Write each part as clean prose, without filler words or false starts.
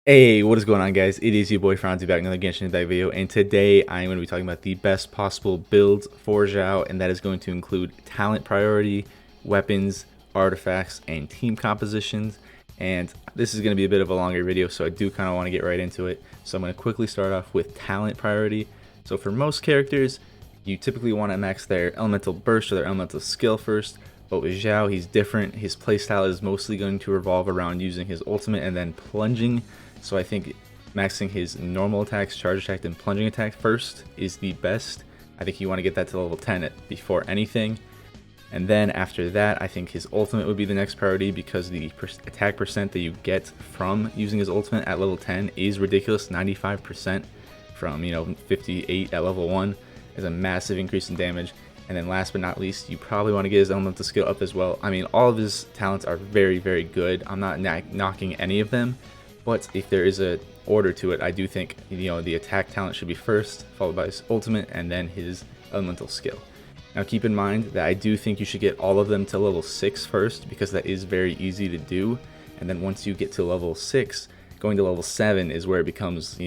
Hey, what is going on, guys? It is your boy Franzi back in another Genshin Impact video, and today I am going to be talking about the best possible builds for Xiao, and that is going to include talent priority, weapons, artifacts, and team compositions. And this is going to be a bit of a longer video, so I do kind of want to get right into it. So I'm going to quickly start off with talent priority. So for most characters, you typically want to max their elemental burst or their elemental skill first. But with Xiao, he's different. His playstyle is mostly going to revolve around using his ultimate and then plunging. So I think maxing his normal attacks, charge attack, and plunging attack first is the best. I think you want to get that to level 10 before anything. And then after that, I think his ultimate would be the next priority because the attack percent that you get from using his ultimate at level 10 is ridiculous. 95% from 58 at level 1 is a massive increase in damage. And then last but not least, you probably want to get his elemental skill up as well. I mean, all of his talents are very, very good. I'm not knocking any of them. But if there is a order to it, I do think the attack talent should be first, followed by his ultimate, and then his elemental skill. Now keep in mind that I do think you should get all of them to level 6 first, because that is very easy to do. And then once you get to level 6, going to level 7 is where it becomes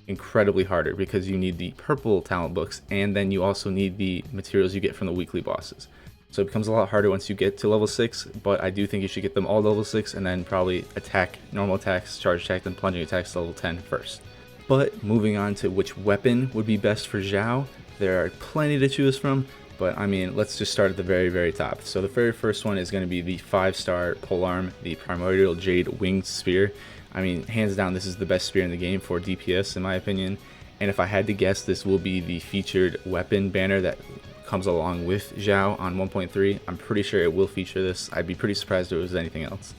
incredibly harder, because you need the purple talent books, and then you also need the materials you get from the weekly bosses. So it becomes a lot harder once you get to level 6, but I do think you should get them all to level 6 and then probably attack, normal attacks, charge attack, and plunging attacks to level 10 first. But moving on to which weapon would be best for Xiao, there are plenty to choose from, but I mean, let's just start at the very, very top. So the very first one is going to be the 5-star polearm, the Primordial Jade Winged Spear. I mean, hands down, this is the best spear in the game for DPS in my opinion. And if I had to guess, this will be the featured weapon banner that comes along with Xiao on 1.3. I'm pretty sure it will feature this. I'd be pretty surprised if it was anything else.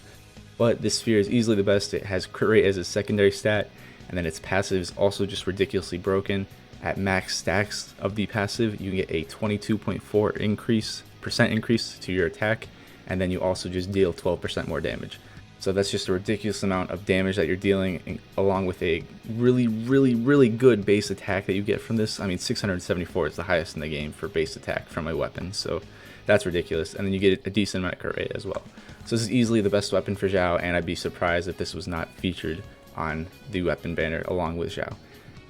But this sphere is easily the best. It has crit rate as a secondary stat, and then its passive is also just ridiculously broken. At max stacks of the passive, you get a 22.4% increase to your attack, and then you also just deal 12% more damage. So that's just a ridiculous amount of damage that you're dealing, along with a really, really, really good base attack that you get from this. I mean, 674 is the highest in the game for base attack from a weapon, so that's ridiculous. And then you get a decent amount of crit rate as well. So this is easily the best weapon for Xiao, and I'd be surprised if this was not featured on the weapon banner along with Xiao.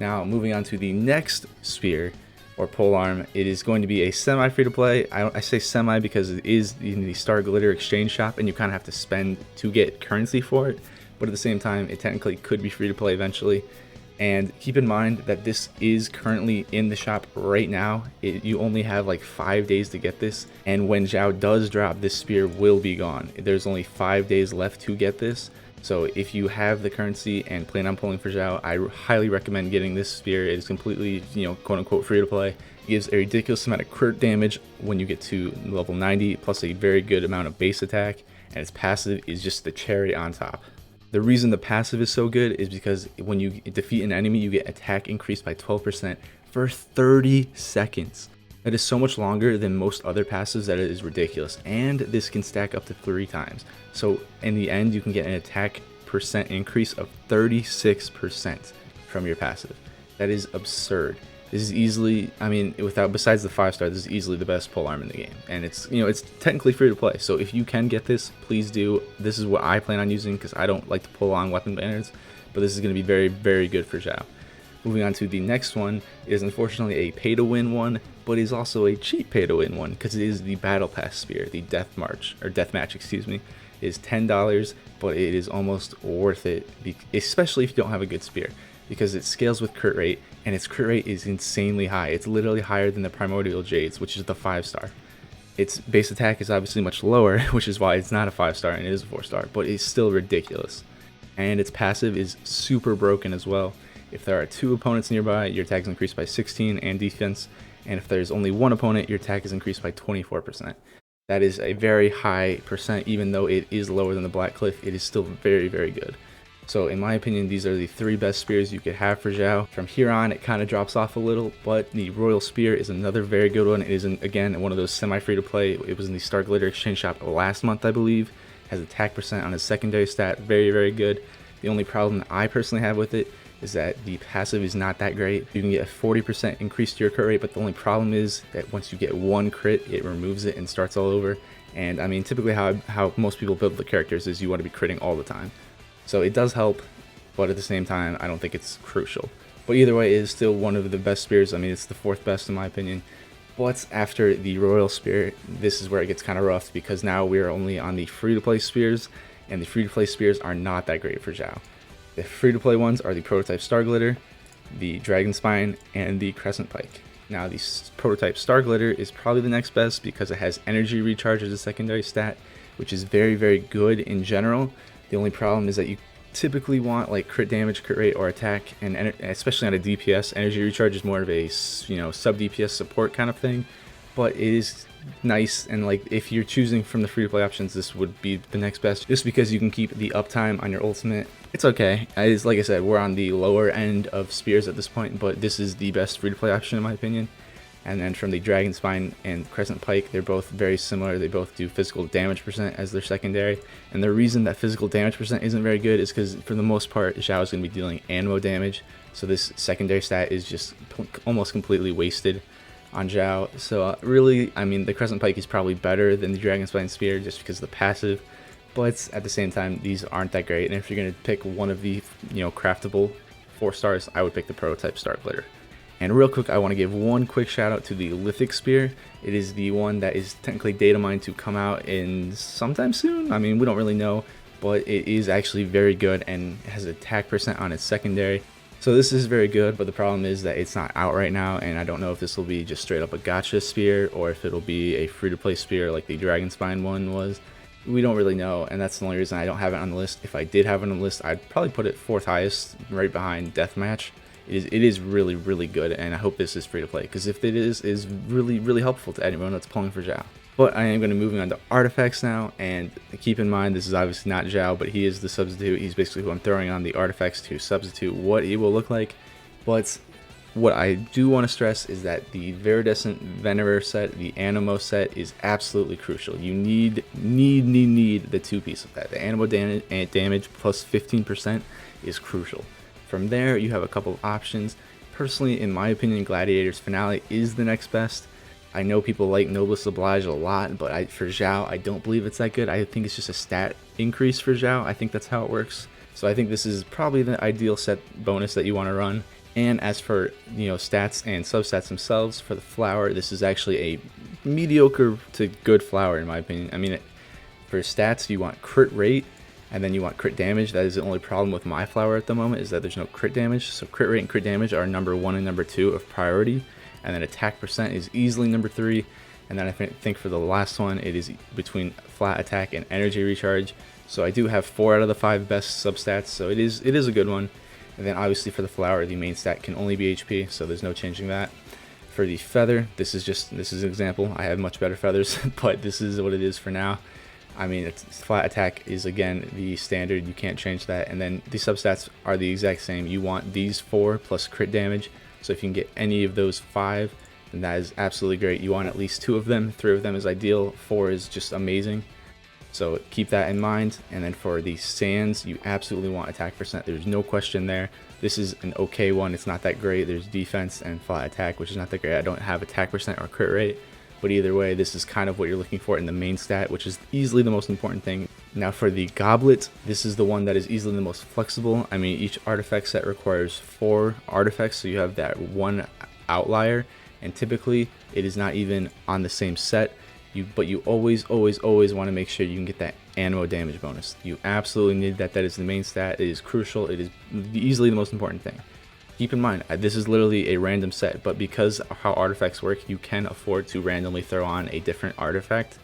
Now, moving on to the next spear, or polearm, it is going to be a semi free-to-play. I say semi because it is in the Star Glitter exchange shop, and you kind of have to spend to get currency for it, but at the same time, it technically could be free-to-play eventually. And keep in mind that this is currently in the shop right now. You only have like 5 days to get this, and when Xiao does drop, this spear will be gone. There's only 5 days left to get this. So if you have the currency and plan on pulling for Xiao, I highly recommend getting this spear. It is completely, quote-unquote free to play. It gives a ridiculous amount of crit damage when you get to level 90, plus a very good amount of base attack, and its passive is just the cherry on top. The reason the passive is so good is because when you defeat an enemy, you get attack increased by 12% for 30 seconds. That is so much longer than most other passives that it is ridiculous, and this can stack up to 3 times. So in the end, you can get an attack percent increase of 36% from your passive. That is absurd. This is easily, I mean, besides the 5-star, this is easily the best polearm in the game, and it's it's technically free to play. So if you can get this, please do. This is what I plan on using because I don't like to pull on weapon banners, but this is going to be very, very good for Xiao. Moving on to the next one, it is unfortunately a pay-to-win one, but is also a cheap pay-to-win one because it is the Battle Pass Spear, the Death Match, excuse me. It is $10, but it is almost worth it, especially if you don't have a good spear, because it scales with crit rate, and its crit rate is insanely high. It's literally higher than the Primordial Jades, which is the 5-star. Its base attack is obviously much lower, which is why it's not a 5-star and it is a 4-star, but it's still ridiculous. And its passive is super broken as well. If there are 2 opponents nearby, your attack is increased by 16 and defense, and if there's only 1 opponent, your attack is increased by 24%. That is a very high percent. Even though it is lower than the Black Cliff, it is still very, very good. So in my opinion, these are the 3 best spears you could have for Xiao. From here on, it kind of drops off a little, but the Royal Spear is another very good one. It is, again, one of those semi-free-to-play. It was in the Star Glitter exchange shop last month, I believe. Has attack percent on its secondary stat, very, very good. The only problem that I personally have with it is that the passive is not that great. You can get a 40% increase to your crit rate, but the only problem is that once you get 1 crit, it removes it and starts all over. And I mean, typically how most people build the characters is you want to be critting all the time. So it does help, but at the same time, I don't think it's crucial. But either way, it is still one of the best spears. I mean, it's the 4th best in my opinion. But after the Royal Spear, this is where it gets kind of rough, because now we are only on the free-to-play spears, and the free-to-play spears are not that great for Xiao. The free-to-play ones are the Prototype Star Glitter, the Dragon Spine, and the Crescent Pike. Now, the Prototype Star Glitter is probably the next best because it has energy recharge as a secondary stat, which is very, very good in general. The only problem is that you typically want like crit damage, crit rate, or attack, and especially on a DPS, energy recharge is more of a sub DPS support kind of thing. But it is nice, and like if you're choosing from the free to play options, this would be the next best, just because you can keep the uptime on your ultimate. It's okay. It's like I said, we're on the lower end of spears at this point, but this is the best free to play option in my opinion. And then from the Dragon Spine and Crescent Pike, they're both very similar. They both do physical damage percent as their secondary. And the reason that physical damage percent isn't very good is because for the most part, Xiao is going to be dealing anemo damage. So this secondary stat is just almost completely wasted on Xiao. So really, I mean, the Crescent Pike is probably better than the Dragon Spine Spear just because of the passive. But at the same time, these aren't that great. And if you're going to pick one of the, craftable 4 stars, I would pick the Prototype Star Glitter. And real quick, I want to give one quick shout out to the Lithic Spear. It is the one that is technically data mined to come out in sometime soon. I mean, we don't really know, but it is actually very good and has attack percent on its secondary. So this is very good, but the problem is that it's not out right now, and I don't know if this will be just straight up a gacha spear or if it'll be a free-to-play spear like the Dragon Spine one was. We don't really know, and that's the only reason I don't have it on the list. If I did have it on the list, I'd probably put it 4th highest, right behind Deathmatch. It is really, really good, and I hope this is free to play, because if it is really, really helpful to anyone that's pulling for Xiao. But I am going to move on to artifacts now, and keep in mind this is obviously not Xiao, but he is the substitute. He's basically who I'm throwing on the artifacts to substitute what he will look like. But what I do want to stress is that the Viridescent Venerer set, the Anemo set, is absolutely crucial. You need the 2-piece of that. The Anemo damage plus 15% is crucial. From there, you have a couple of options. Personally, in my opinion, Gladiator's Finale is the next best. I know people like Noblesse Oblige a lot, but for Xiao, I don't believe it's that good. I think it's just a stat increase for Xiao. I think that's how it works. So I think this is probably the ideal set bonus that you want to run. And as for stats and substats themselves, for the flower, this is actually a mediocre to good flower in my opinion. I mean, for stats, you want crit rate, and then you want crit damage. That is the only problem with my flower at the moment, is that there's no crit damage. So crit rate and crit damage are number 1 and number 2 of priority, and then attack percent is easily number 3. And then I think for the last one, it is between flat attack and energy recharge. So I do have 4 out of the 5 best substats, so it is a good one. And then obviously for the flower, the main stat can only be HP, so there's no changing that. For the feather, this is an example. I have much better feathers, but this is what it is for now. I mean, it's flat attack is again the standard, you can't change that. And then the substats are the exact same. You want these 4 plus crit damage. So if you can get any of those 5, then that is absolutely great. You want at least 2 of them. 3 of them is ideal. 4 is just amazing. So keep that in mind. And then for the sands, you absolutely want attack percent. There's no question there. This is an okay one. It's not that great. There's defense and flat attack, which is not that great. I don't have attack percent or crit rate. But either way, this is kind of what you're looking for in the main stat, which is easily the most important thing. Now for the goblet, this is the one that is easily the most flexible. I mean, each artifact set requires 4 artifacts, so you have that one outlier, and typically it is not even on the same set. But you always want to make sure you can get that anemo damage bonus. You absolutely need that. That is the main stat. It is crucial. It is easily the most important thing. Keep in mind, this is literally a random set, but because of how artifacts work, you can afford to randomly throw on a different artifact.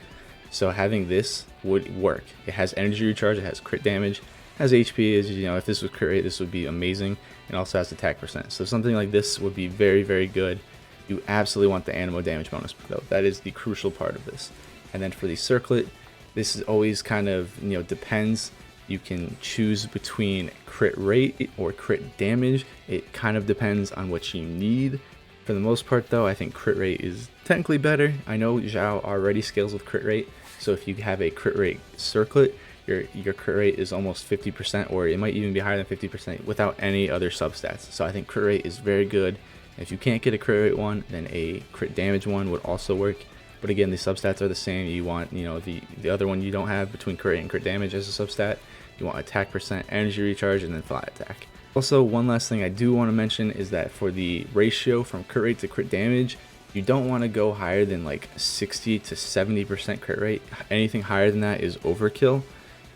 So having this would work. It has energy recharge, it has crit damage, has HP. If this was crit rate, this would be amazing. And also has attack percent. So something like this would be very, very good. You absolutely want the anemo damage bonus though. That is the crucial part of this. And then for the circlet, this is always kind of, depends. You can choose between crit rate or crit damage. It kind of depends on what you need. For the most part though, I think crit rate is technically better. I know Xiao already scales with crit rate, so if you have a crit rate circlet, your crit rate is almost 50%, or it might even be higher than 50% without any other substats. So I think crit rate is very good. If you can't get a crit rate one, then a crit damage one would also work. But again, the substats are the same. You want, the other one you don't have between crit rate and crit damage as a substat. you want attack percent, energy recharge, and then fly attack. Also, one last thing I do want to mention is that for the ratio from crit rate to crit damage, you don't want to go higher than like 60 to 70% crit rate. Anything higher than that is overkill.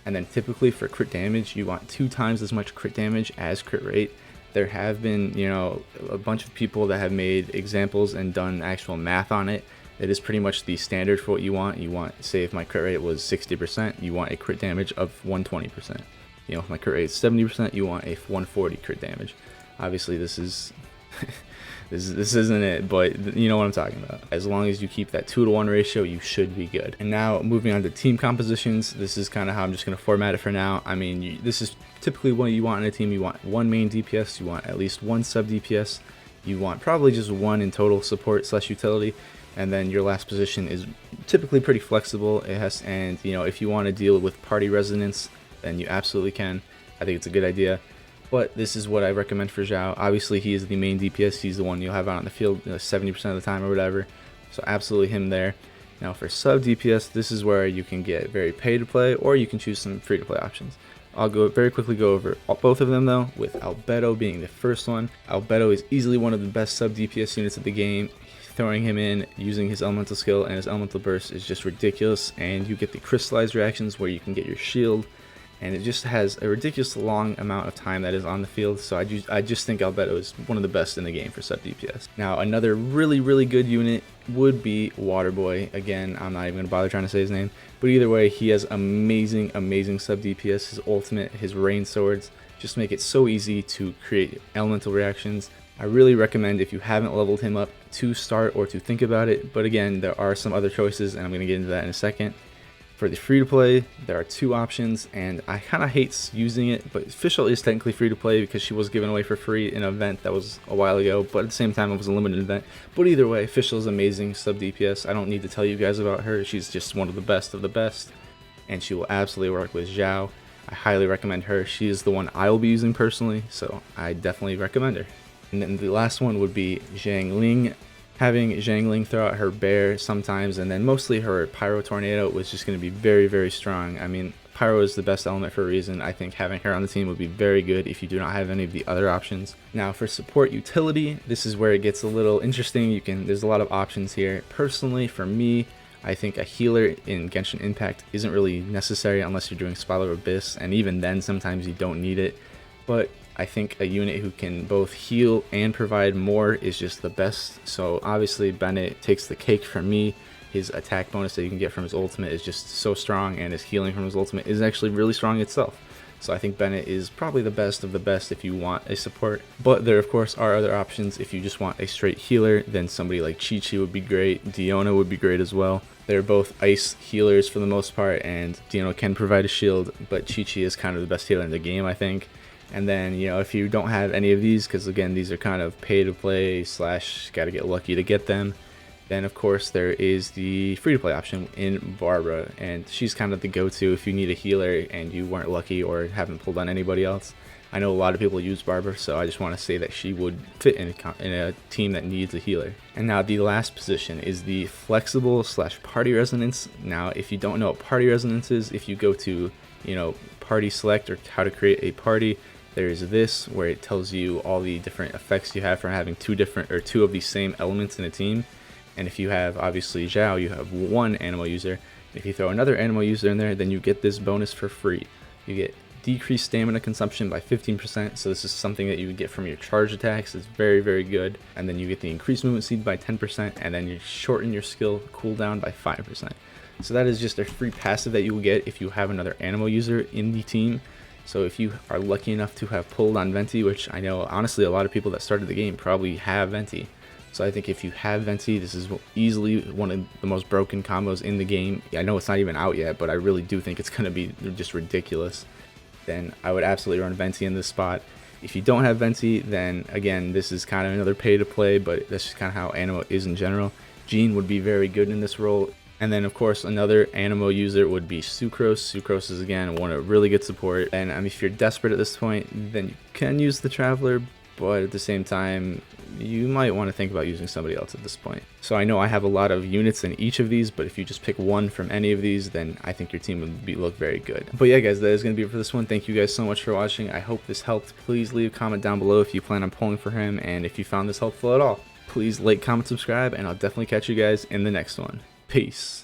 And then typically for crit damage, you want 2 times as much crit damage as crit rate. There have been, a bunch of people that have made examples and done actual math on it. It is pretty much the standard for what you want. You want, say if my crit rate was 60%, you want a crit damage of 120%. If my crit rate is 70%, you want a 140 crit damage. Obviously this is this isn't it, but you know what I'm talking about. As long as you keep that 2-to-1 ratio, you should be good. And now moving on to team compositions, this is kind of how I'm just going to format it for now. I mean, this is typically what you want in a team. You want 1 main DPS, you want at least 1 sub DPS, you want probably just 1 in total support / utility, and then your last position is typically pretty flexible. It has, and if you want to deal with party resonance, then you absolutely can. I think it's a good idea. But this is what I recommend for Xiao. Obviously, he is the main DPS. He's the one you'll have out on the field 70% of the time or whatever. So absolutely him there. Now for sub DPS, this is where you can get very pay to play, or you can choose some free to play options. I'll very quickly go over both of them though, with Albedo being the first one. Albedo is easily one of the best sub DPS units of the game. Throwing him in, using his elemental skill and his elemental burst is just ridiculous, and you get the crystallized reactions where you can get your shield. And it just has a ridiculous long amount of time that is on the field, so I just think Albedo is one of the best in the game for sub DPS. Now another really good unit would be Waterboy. Again, I'm not even going to bother trying to say his name, but either way, he has amazing sub DPS. His ultimate, his rain swords, just make it so easy to create elemental reactions. I really recommend, if you haven't leveled him up, to start or to think about it, but again, there are some other choices, and I'm going to get into that in a second. For the free-to-play, there are 2 options, and I kind of hate using it, but Fischl is technically free-to-play because she was given away for free in an event that was a while ago, but at the same time it was a limited event. But either way, Fischl is amazing sub DPS. I don't need to tell you guys about her. She's just one of the best, and she will absolutely work with Xiao. I highly recommend her. She is the one I will be using personally, so I definitely recommend her. And then the last one would be Xiangling. Having Xiangling throw out her bear sometimes, and then mostly her pyro tornado, was just going to be very strong. I mean, pyro is the best element for a reason. I think having her on the team would be very good if you do not have any of the other options. Now for support utility, this is where it gets a little interesting. There's a lot of options here. Personally, for me, I think a healer in Genshin Impact isn't really necessary unless you're doing Spiral Abyss, and even then sometimes you don't need it. But I think a unit who can both heal and provide more is just the best. So obviously Bennett takes the cake for me. His attack bonus that you can get from his ultimate is just so strong, and his healing from his ultimate is actually really strong itself. So I think Bennett is probably the best of the best if you want a support. But there of course are other options. If you just want a straight healer, then somebody like Chi would be great. Diona would be great as well. They're both ice healers for the most part, and Diona can provide a shield, but Chi is kind of the best healer in the game, I think. And then, if you don't have any of these, because again, these are kind of pay to play / gotta get lucky to get them, then of course there is the free to play option in Barbara, and she's kind of the go-to if you need a healer and you weren't lucky or haven't pulled on anybody else. I know a lot of people use Barbara, so I just want to say that she would fit in a team that needs a healer. And now the last position is the flexible / party resonance. Now if you don't know what party resonance is, if you go to party select or how to create a party, there's this where it tells you all the different effects you have for having 2 of the same elements in a team. And if you have obviously Xiao, you have 1 animal user. If you throw another animal user in there, then you get this bonus for free. You get decreased stamina consumption by 15%, so this is something that you would get from your charge attacks. It's very good. And then you get the increased movement speed by 10%, and then you shorten your skill cooldown by 5%. So that is just a free passive that you will get if you have another animal user in the team. So if you are lucky enough to have pulled on Venti, which I know honestly a lot of people that started the game probably have Venti. So I think if you have Venti, this is easily one of the most broken combos in the game. I know it's not even out yet, but I really do think it's going to be just ridiculous. Then I would absolutely run Venti in this spot. If you don't have Venti, then again, this is kind of another pay to play, but that's just kind of how Animo is in general. Jean would be very good in this role. And then of course another Animo user would be Sucrose. Sucrose is again one of really good support. And if you're desperate at this point, then you can use the Traveler, but at the same time, you might want to think about using somebody else at this point. So I know I have a lot of units in each of these, but if you just pick one from any of these, then I think your team would look very good. But yeah, guys, that is going to be it for this one. Thank you guys so much for watching. I hope this helped. Please leave a comment down below if you plan on pulling for him, and if you found this helpful at all. Please like, comment, subscribe, and I'll definitely catch you guys in the next one. Peace.